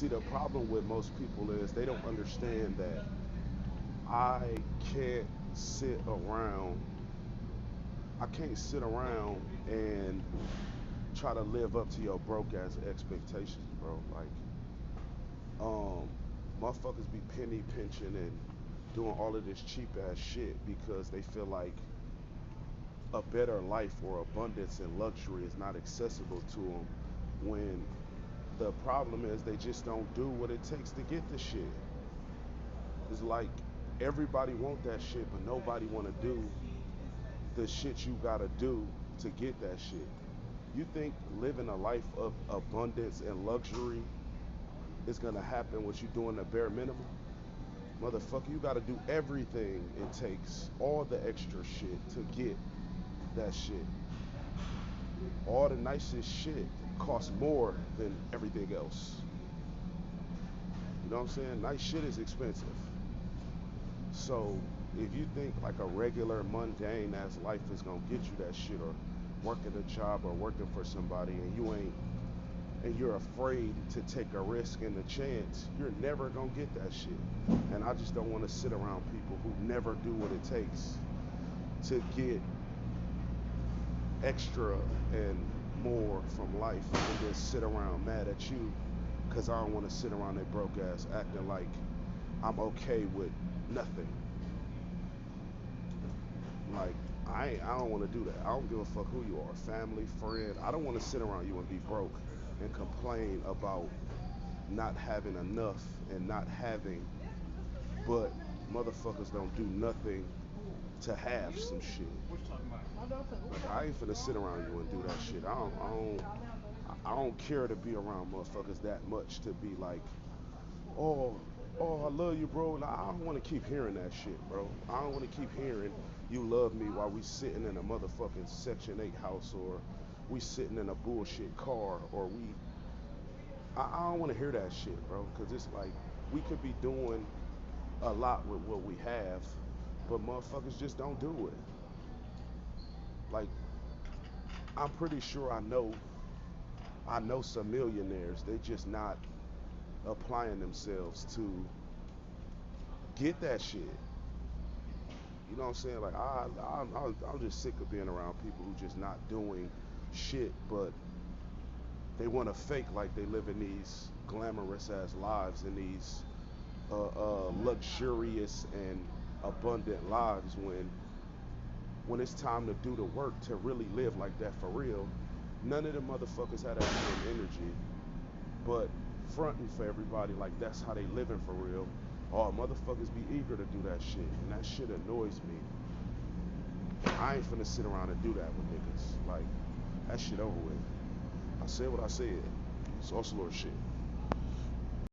See, the problem with most people is they don't understand that I can't sit around. I can't sit around and try to live up to your broke ass expectations, bro. Like, um, motherfuckers be penny pinching and doing all of this cheap ass shit because they feel like a better life or abundance and luxury is not accessible to them when the problem is they just don't do what it takes to get the shit. It's like everybody want that shit, but nobody want to do the shit you gotta do to get that shit. You think living a life of abundance and luxury is gonna happen with you doing the bare minimum? Motherfucker, you gotta do everything it takes, all the extra shit to get that shit. All the nicest shit costs more than everything else. You know what I'm saying? Nice shit is expensive. So if you think like a regular mundane ass life is gonna get you that shit, or working a job or working for somebody, and you ain't, and you're afraid to take a risk and a chance, you're never gonna get that shit. And I just don't want to sit around people who never do what it takes to get extra and more from life, and then sit around mad at you because I don't want to sit around that broke ass acting like I'm okay with nothing. Like, I don't want to do that. I don't give a fuck who you are, family, friend. I don't want to sit around you and be broke and complain about not having enough and not having, but motherfuckers don't do nothing to have some shit. Like, I ain't finna sit around you and do that shit. I don't care to be around motherfuckers that much to be like, oh, oh, I love you, bro. And I don't want to keep hearing that shit, bro. I don't want to keep hearing you love me while we sitting in a motherfucking Section 8 house, or we sitting in a bullshit car, or I don't want to hear that shit, bro. Because it's like, we could be doing a lot with what we have, but motherfuckers just don't do it. Like, I'm pretty sure I know some millionaires. They just not applying themselves to get that shit. You know what I'm saying? Like, I'm just sick of being around people who just not doing shit, but they want to fake like they live in these glamorous ass lives and these luxurious and abundant lives when it's time to do the work to really live like that for real. None of the motherfuckers had that same energy, but fronting for everybody like that's how they living for real. All motherfuckers be eager to do that shit, and that shit annoys me. I ain't finna sit around and do that with niggas. Like, that shit over with. I said what I said. Sauce Lord shit.